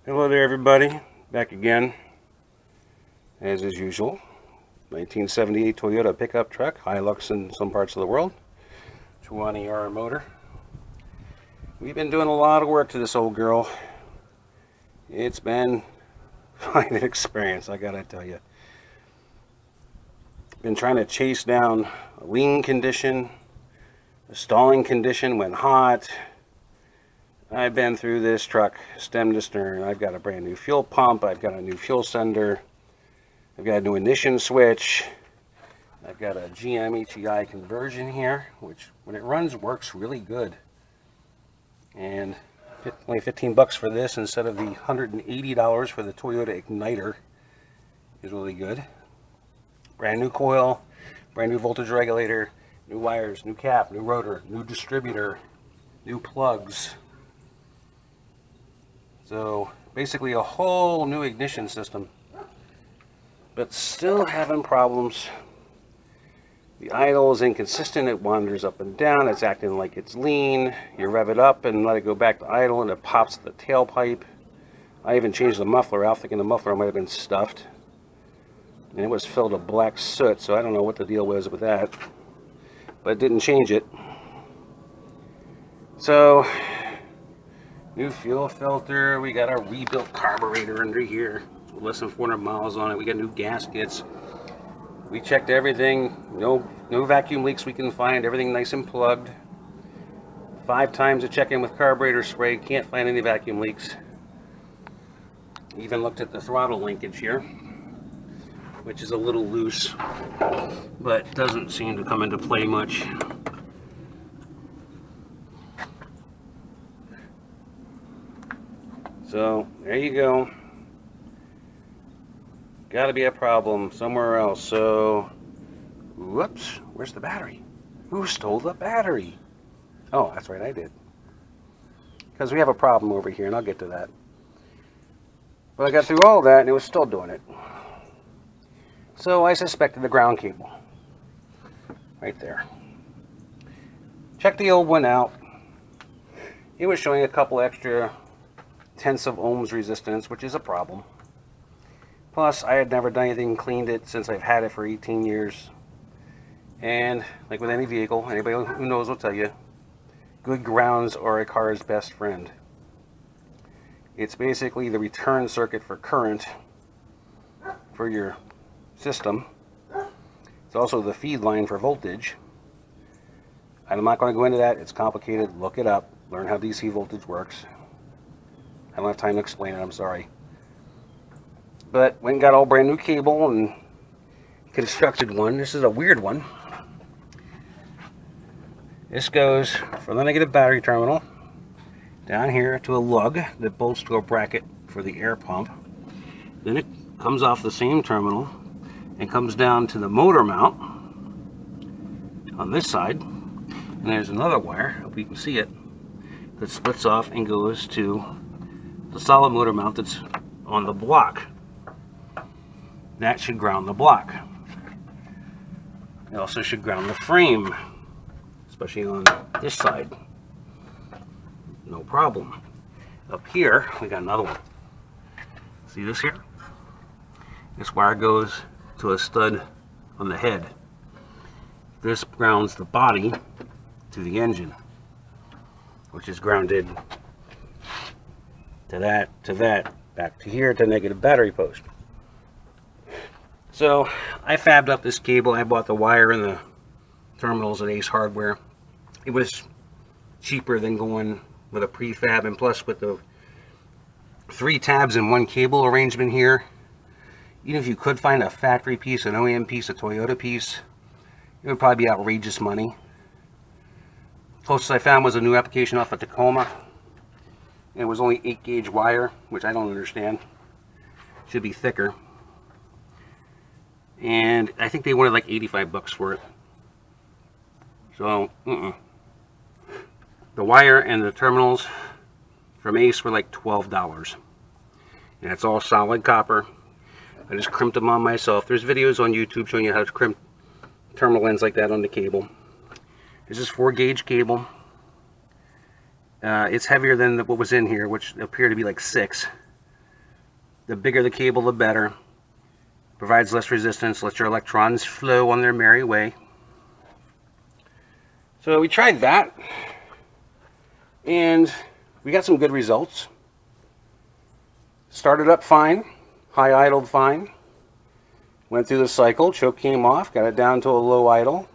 Hello there everybody, back again as is usual. 1978 Toyota pickup truck, Hilux in some parts of the world, 20R motor. We've been doing a lot of work to this old girl. It's been quite an experience, I gotta tell you. Been trying to chase down a lean condition, a stalling condition when hot. I've been through this truck stem to stern. I've got a brand new fuel pump, I've got a new fuel sender, I've got a new ignition switch, I've got a GM HEI conversion here, which when it runs works really good. And only 15 bucks for this instead of the $180 for the Toyota Igniter is really good. Brand new coil, brand new voltage regulator, new wires, new cap, new rotor, new distributor, new plugs. So basically a whole new ignition system, but still having problems. The idle is inconsistent, it wanders up and down, it's acting like it's lean. You rev it up and let it go back to idle and it pops the tailpipe. I even changed the muffler out, thinking the muffler might have been stuffed. And it was filled with black soot, so I don't know what the deal was with that. But it didn't change it. So, new fuel filter, we got a rebuilt carburetor under here. Less than 400 miles on it. We got new gaskets. We checked everything. No vacuum leaks we can find. Everything nice and plugged. 5 times to check in with carburetor spray. Can't find any vacuum leaks. Even looked at the throttle linkage here, which is a little loose, but doesn't seem to come into play much. So there you go. Got to be a problem somewhere else. So, whoops, where's the battery? Who stole the battery? Oh, that's right, I did. Because we have a problem over here, and I'll get to that. But I got through all that, and it was still doing it. So I suspected the ground cable. Right there. Checked the old one out. It was showing a couple extra tenths of ohms resistance, which is a problem. Plus, I had never done anything, cleaned it since I've had it for 18 years. And like with any vehicle, anybody who knows will tell you, good grounds are a car's best friend. It's basically the return circuit for current for your system. It's also the feed line for voltage. I'm not going to go into that. It's complicated. Look it up. Learn how DC voltage works. I don't have time to explain it. I'm sorry. But went and got all brand new cable and constructed one. This is a weird one. This goes from the negative battery terminal down here to a lug that bolts to a bracket for the air pump. Then it comes off the same terminal and comes down to the motor mount on this side. And there's another wire, hope you can see it, that splits off and goes to the solid motor mount that's on the block. That should ground the block. It also should ground the frame, especially on this side. No problem. Up here, we got another one. See this here? This wire goes to a stud on the head. This grounds the body to the engine, which is grounded to that, back to here to negative battery post. So I fabbed up this cable. I bought the wire and the terminals at Ace Hardware. It was cheaper than going with a prefab, and plus with the 3 tabs in one cable arrangement here, even if you could find a factory piece, an OEM piece, a Toyota piece, it would probably be outrageous money. Closest I found was a new application off of Tacoma. It was only 8-gauge wire, which I don't understand. Should be thicker. And I think they wanted like 85 bucks for it. So, the wire and the terminals from Ace were like $12. And it's all solid copper. I just crimped them on myself. There's videos on YouTube showing you how to crimp terminal ends like that on the cable. This is 4-gauge cable. It's heavier than what was in here, which appeared to be like 6. The bigger the cable, the better. Provides less resistance, lets your electrons flow on their merry way. So we tried that, and we got some good results. Started up fine, high idled fine. Went through the cycle, choke came off, got it down to a low idle,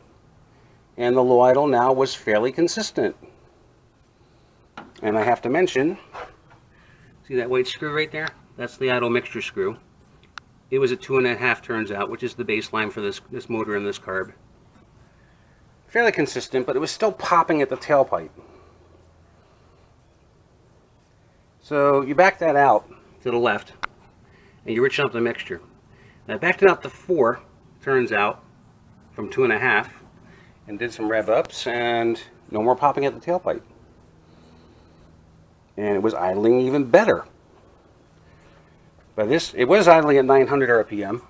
and the low idle now was fairly consistent. And I have to mention, see that white screw right there? That's the idle mixture screw. It was at 2.5 turns out, which is the baseline for this motor and this carb. Fairly consistent, but it was still popping at the tailpipe. So you back that out to the left, and you richen up the mixture. And I backed it out to 4 turns out from 2.5, and did some rev ups, and no more popping at the tailpipe. And it was idling even better. But it was idling at 900 RPM.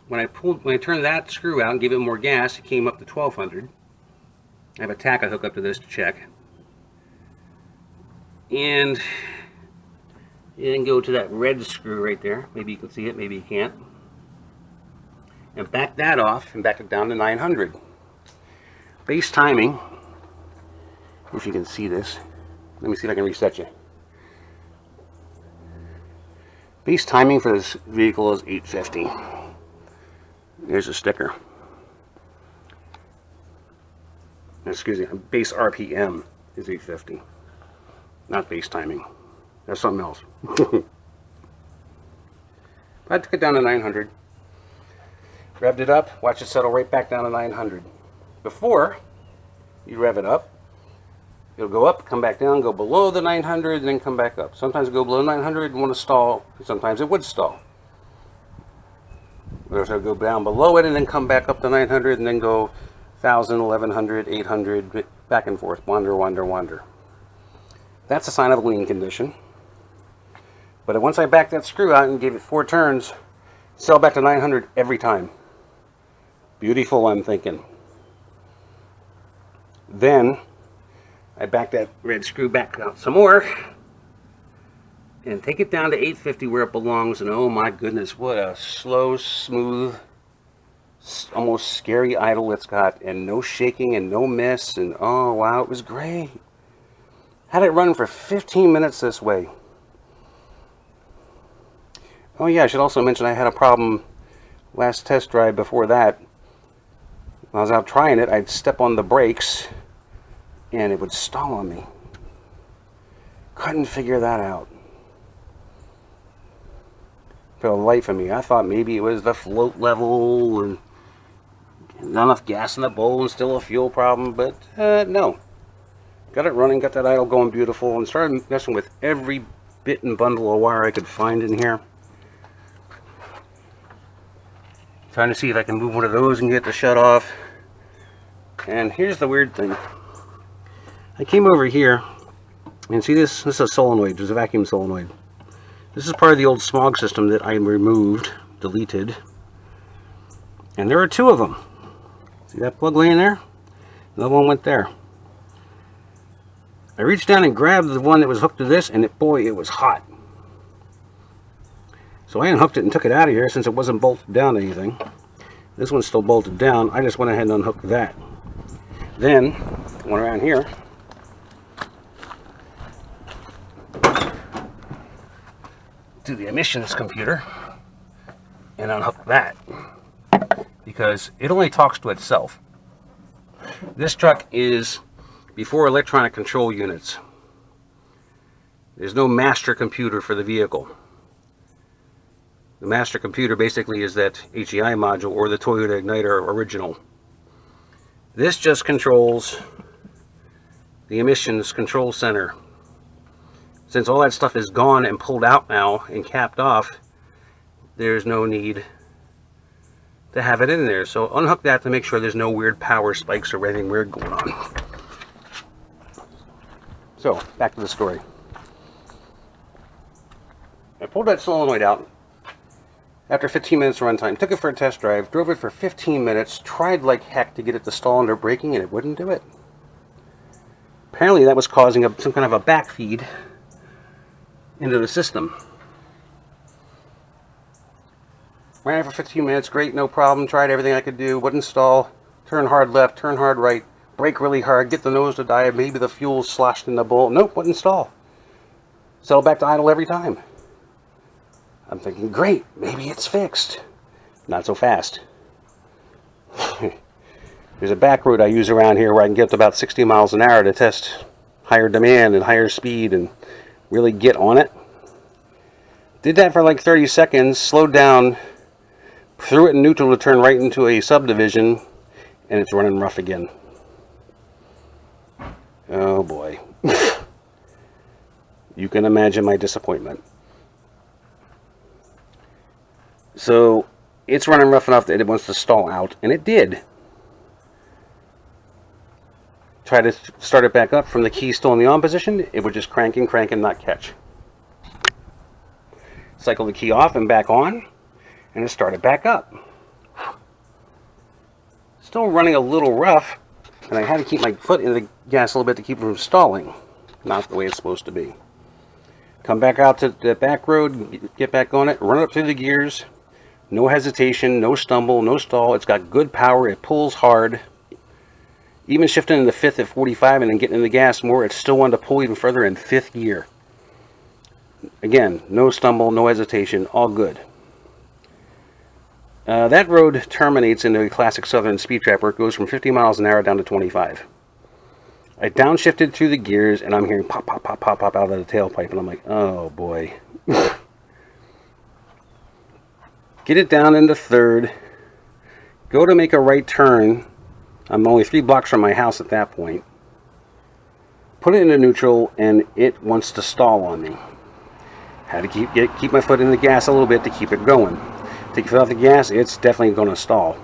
When I turned that screw out and gave it more gas, it came up to 1200. I have a tack I hook up to this to check. And then go to that red screw right there. Maybe you can see it, maybe you can't. And back that off and back it down to 900. Base timing, if you can see this. Let me see if I can reset you. Base timing for this vehicle is 850. There's a sticker. Excuse me, base RPM is 850. Not base timing. That's something else. I took it down to 900. Revved it up, watch it settle right back down to 900. Before you rev it up, it'll go up, come back down, go below the 900, and then come back up. Sometimes it go below 900 and want to stall. Sometimes it would stall. Or it'll go down below it and then come back up to 900 and then go 1,000, 1,100, 800, back and forth, wander, wander, wander. That's a sign of a lean condition. But once I backed that screw out and gave it 4 turns, sell back to 900 every time. Beautiful, I'm thinking. Then I back that red screw back out some more and take it down to 850 where it belongs, and oh my goodness, what a slow, smooth, almost scary idle it's got, and no shaking and no miss, and oh wow, it was great. Had it run for 15 minutes this way. Oh yeah, I should also mention I had a problem last test drive before that. When I was out trying it, I'd step on the brakes and it would stall on me. Couldn't figure that out. For the life of me, I thought maybe it was the float level and not enough gas in the bowl and still a fuel problem, but no. Got it running, got that idle going beautiful, and started messing with every bit and bundle of wire I could find in here. Trying to see if I can move one of those and get the shut off. And here's the weird thing. I came over here and see this is a solenoid. There's a vacuum solenoid. This is part of the old smog system that I removed, deleted. And there are 2 of them. See that plug laying there? Another one went there. I reached down and grabbed the one that was hooked to this, and boy, it was hot. So I unhooked it and took it out of here since it wasn't bolted down to anything. This one's still bolted down. I just went ahead and unhooked that. Then, went around here. To the emissions computer and unhook that, because it only talks to itself. This truck is before electronic control units. There's no master computer for the vehicle. The master computer basically is that HEI module or the Toyota Igniter original. This just controls the emissions control center. Since all that stuff is gone and pulled out now and capped off, there's no need to have it in there. So unhook that to make sure there's no weird power spikes or anything weird going on. So, back to the story. I pulled that solenoid out after 15 minutes of runtime, took it for a test drive, drove it for 15 minutes, tried like heck to get it to stall under braking, and it wouldn't do it. Apparently that was causing some kind of a backfeed into the system. Ran it for 15 minutes, great, no problem. Tried everything I could do, wouldn't stall. Turn hard left, turn hard right, brake really hard, get the nose to dive, maybe the fuel sloshed in the bowl. Nope, wouldn't stall. Settle back to idle every time. I'm thinking, great, maybe it's fixed. Not so fast. There's a back road I use around here where I can get up to about 60 miles an hour to test higher demand and higher speed and really get on it. Did that for like 30 seconds, slowed down, threw it in neutral to turn right into a subdivision, and it's running rough again. Oh boy. You can imagine my disappointment. So it's running rough enough that it wants to stall out, and it did. Try to start it back up from the key still in the on position, it would just crank and not catch. Cycle the key off and back on, and it started back up. Still running a little rough, and I had to keep my foot in the gas a little bit to keep it from stalling. Not the way it's supposed to be. Come back out to the back road, get back on it, run it up through the gears. No hesitation, no stumble, no stall. It's got good power, it pulls hard. Even shifting in the fifth at 45 and then getting in the gas more, it's still wanted to pull even further in fifth gear. Again, no stumble, no hesitation, all good. That road terminates into a classic southern speed trap where it goes from 50 miles an hour down to 25. I downshifted through the gears and I'm hearing pop, pop, pop, pop, pop out of the tailpipe, and I'm like, oh boy. Get it down into third. Go to make a right turn. I'm only 3 blocks from my house at that point. Put it into neutral, and it wants to stall on me. Had to keep my foot in the gas a little bit to keep it going. Take your foot off the gas, it's definitely going to stall.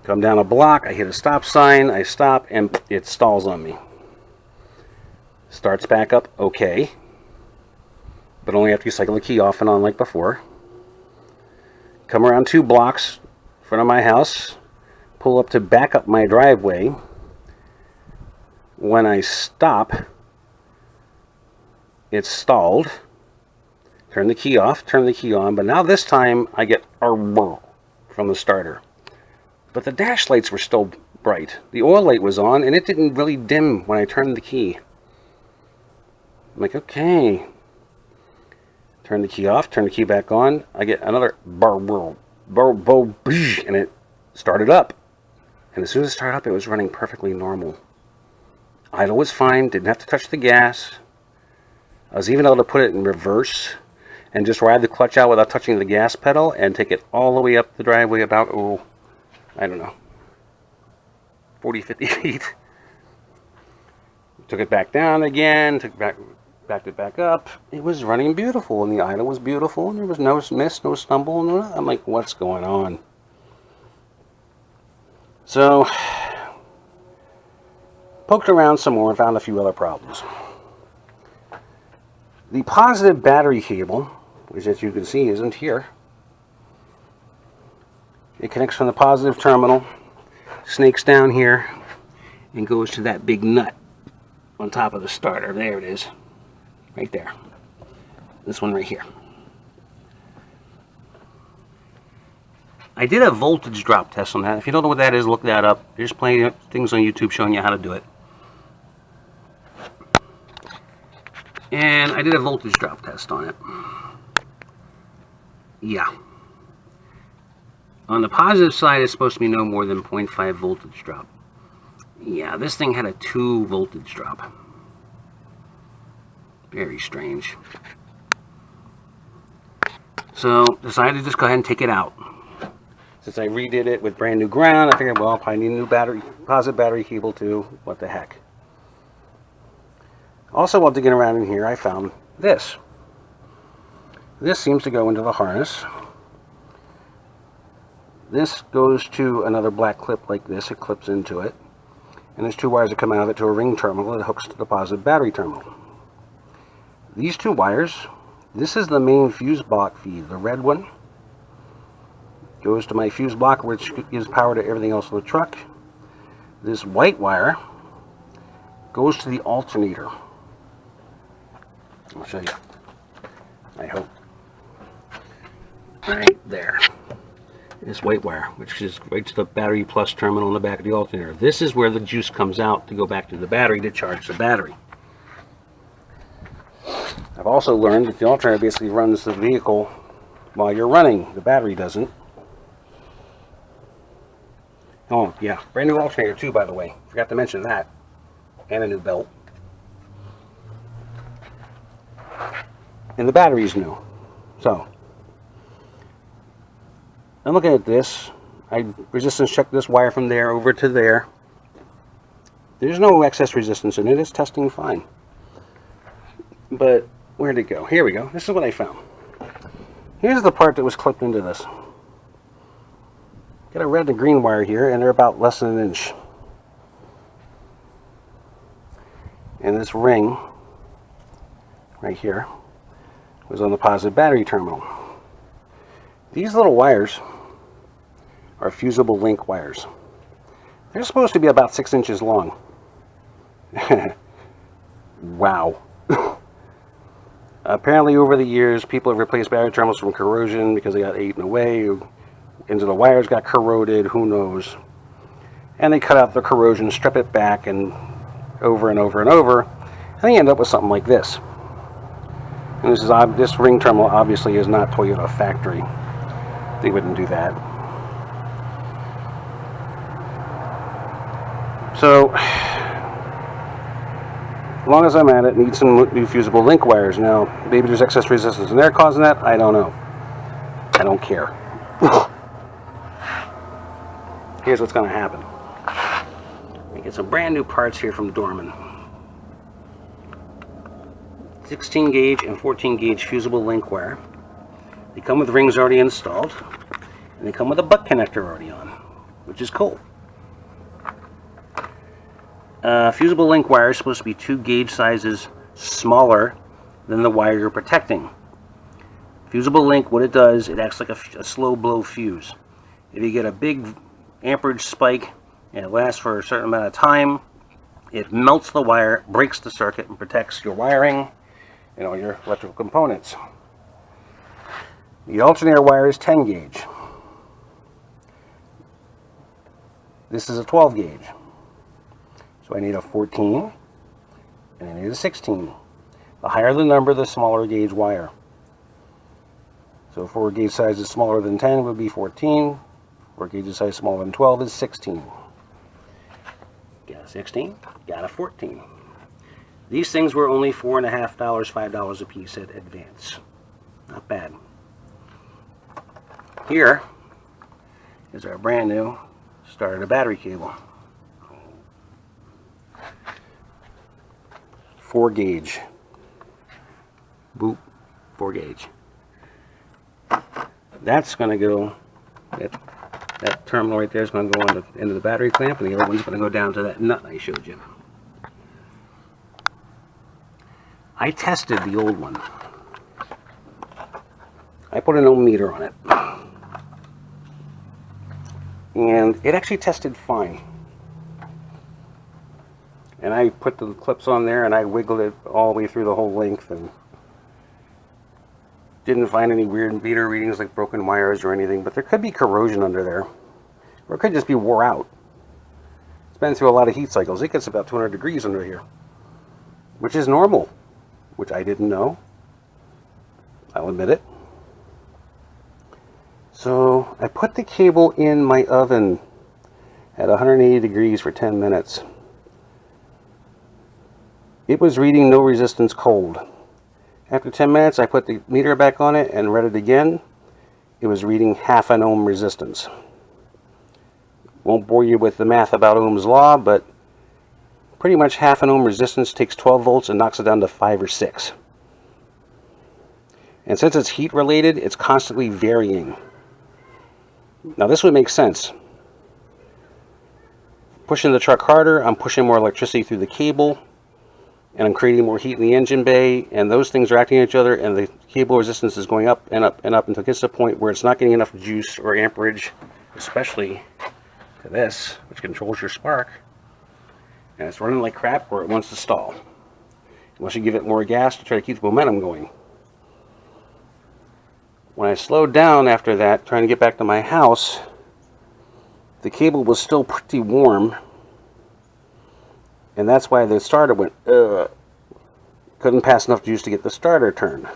Come down a block, I hit a stop sign, I stop, and it stalls on me. Starts back up, okay. But only after you cycle the key off and on like before. Come around 2 blocks in front of my house. Pull up to back up my driveway. When I stop, it's stalled. Turn the key off, turn the key on, but now this time I get a whir from the starter. But the dash lights were still bright. The oil light was on, and it didn't really dim when I turned the key. I'm like, okay. Turn the key off, turn the key back on. I get another and it started up. And as soon as it started up, it was running perfectly normal. Idle was fine, didn't have to touch the gas. I was even able to put it in reverse and just ride the clutch out without touching the gas pedal and take it all the way up the driveway about, I don't know, 40, 50 feet. Took it back down again, backed it back up. It was running beautiful, and the idle was beautiful, and there was no miss, no stumble. I'm like, what's going on? So, poked around some more and found a few other problems. The positive battery cable, which as you can see isn't here. It connects from the positive terminal, snakes down here, and goes to that big nut on top of the starter. There it is. Right there. This one right here. I did a voltage drop test on that. If you don't know what that is, look that up. There's plenty of things on YouTube showing you how to do it. And I did a voltage drop test on it. Yeah. On the positive side, it's supposed to be no more than 0.5 voltage drop. Yeah, this thing had a 2 voltage drop. Very strange. So, decided to just go ahead and take it out. Since I redid it with brand new ground, I figured, well, I'll probably need a new battery, positive battery cable too. What the heck. Also, while digging around in here, I found this. This seems to go into the harness. This goes to another black clip like this. It clips into it. And there's 2 wires that come out of it to a ring terminal that hooks to the positive battery terminal. These 2 wires, this is the main fuse block feed. The red one goes to my fuse block, which gives power to everything else in the truck. This white wire goes to the alternator. I'll show you. I hope. right there. This white wire, which is right to the battery plus terminal on the back of the alternator. This is where the juice comes out to go back to the battery to charge the battery. I've also learned that the alternator basically runs the vehicle while you're running. The battery doesn't. Oh, yeah. Brand new alternator, too, by the way. Forgot to mention that. And a new belt. And the battery's new. So, I'm looking at this. I resistance checked this wire from there over to there. There's no excess resistance in it. It's testing fine. But where'd it go? Here we go. This is what I found. Here's the part that was clipped into this. Got a red and green wire here, and they're about less than an inch. And this ring right here was on the positive battery terminal. These little wires are fusible link wires. They're supposed to be about 6 inches long. Wow. Apparently over the years people have replaced battery terminals from corrosion because they got eaten away, into the wires got corroded, who knows. And they cut out the corrosion, strip it back, and over and over and over, and they end up with something like this. And this ring terminal obviously is not Toyota factory. They wouldn't do that. So, as long as I'm at it, need some new fusible link wires. Now, maybe there's excess resistance in there causing that. I don't know. I don't care. Here's what's going to happen. I get some brand new parts here from Dorman. 16 gauge and 14 gauge fusible link wire. They come with rings already installed, and they come with a butt connector already on, which is cool. Fusible link wire is supposed to be 2 gauge sizes smaller than the wire you're protecting. Fusible link, what it does, it acts like a slow blow fuse. If you get a big amperage spike and it lasts for a certain amount of time, it melts the wire, breaks the circuit, and protects your wiring and all your electrical components. The alternator wire is 10 gauge. This is a 12 gauge. So I need a 14 and I need a 16. The higher the number, the smaller gauge wire. So 4 gauge size is smaller than 10 would be 14. 4 gauge size smaller than 12 is 16. Got a 16, got a 14. These things were only $4.50, $5 a piece at Advance. Not bad. Here is our brand new starter battery cable. 4 gauge. Boop, 4 gauge. That's going to go, that terminal right there is going to go on the end of the battery clamp, and the other one's going to go down to that nut I showed you. I tested the old one. I put an ohm meter on it. And it actually tested fine. And I put the clips on there and I wiggled it all the way through the whole length and didn't find any weird meter readings like broken wires or anything, but there could be corrosion under there. Or it could just be wore out. It's been through a lot of heat cycles. It gets about 200 degrees under here, which is normal, which I didn't know. I'll admit it. So I put the cable in my oven at 180 degrees for 10 minutes. It was reading no resistance cold. After 10 minutes, I put the meter back on it and read it again. It was reading half an ohm resistance. Won't bore you with the math about Ohm's law, but pretty much half an ohm resistance takes 12 volts and knocks it down to 5 or 6. And since it's heat related, it's constantly varying. Now this would make sense. Pushing the truck harder, I'm pushing more electricity through the cable, and I'm creating more heat in the engine bay, and those things are acting on each other, and the cable resistance is going up and up and up until it gets to a point where it's not getting enough juice or amperage, especially to this, which controls your spark, and it's running like crap or it wants to stall. Unless you give it more gas to try to keep the momentum going. When I slowed down after that, trying to get back to my house, the cable was still pretty warm. And that's why the starter went, ugh. Couldn't pass enough juice to get the starter turned.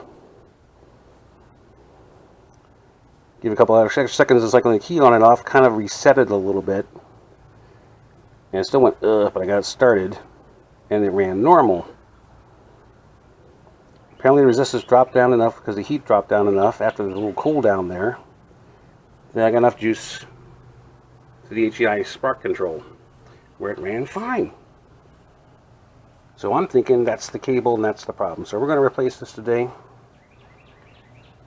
Give it a couple extra seconds of cycling the key on and off, kind of reset it a little bit. And it still went, ugh, but I got it started. And it ran normal. Apparently the resistance dropped down enough because the heat dropped down enough after the little cool down there. Then I got enough juice to the HEI spark control where it ran fine. So I'm thinking that's the cable and that's the problem. So we're going to replace this today. And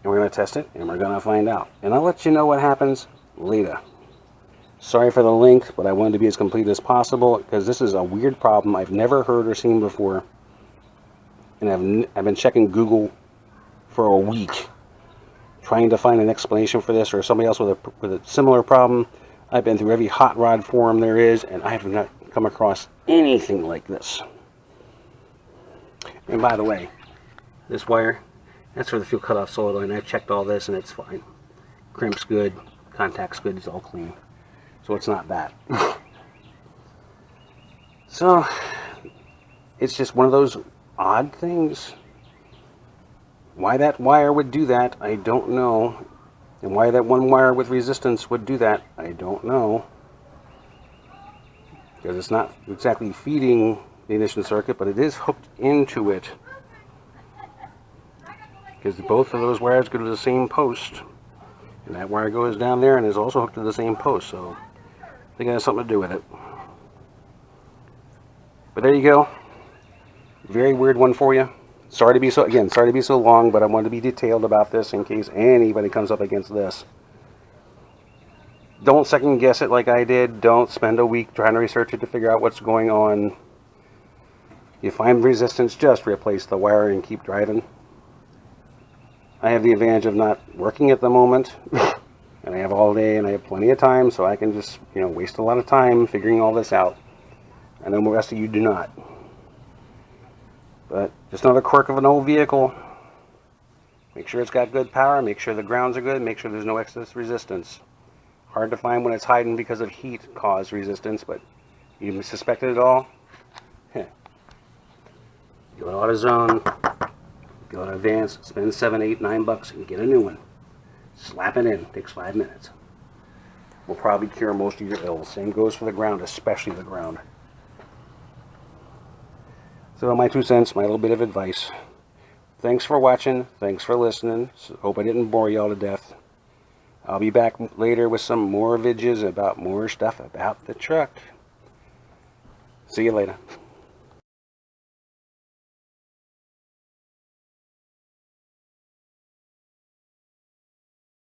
we're going to test it and we're going to find out. And I'll let you know what happens later. Sorry for the length, but I wanted to be as complete as possible because this is a weird problem I've never heard or seen before. And I've been checking Google for a week trying to find an explanation for this or somebody else with a similar problem. I've been through every hot rod forum there is and I have not come across anything like this. And by the way, this wire, that's for the fuel cutoff solenoid, and I've checked all this and it's fine. Crimp's good, contact's good, it's all clean. So it's not bad. So, it's just one of those odd things. Why that wire would do that, I don't know. And why that one wire with resistance would do that, I don't know. Because it's not exactly feeding the ignition circuit, but it is hooked into it. Because both of those wires go to the same post. And that wire goes down there and is also hooked to the same post. So I think it has something to do with it. But there you go. Very weird one for you. Sorry to be so long, but I wanted to be detailed about this in case anybody comes up against this. Don't second guess it like I did. Don't spend a week trying to research it to figure out what's going on. You find resistance, just replace the wire and keep driving. I have the advantage of not working at the moment. And I have all day and I have plenty of time, so I can just, waste a lot of time figuring all this out. I know the rest of you do not. But just another quirk of an old vehicle. Make sure it's got good power, make sure the grounds are good, make sure there's no excess resistance. Hard to find when it's hiding because of heat caused resistance, but you suspected it all? Heh. Go to AutoZone, go to Advance, spend $7, $8, $9 and get a new one. Slap it in, takes 5 minutes. Will probably cure most of your ills. Same goes for the ground, especially the ground. So my 2 cents, my little bit of advice. Thanks for watching, thanks for listening. Hope I didn't bore you all to death. I'll be back later with some more videos about more stuff about the truck. See you later.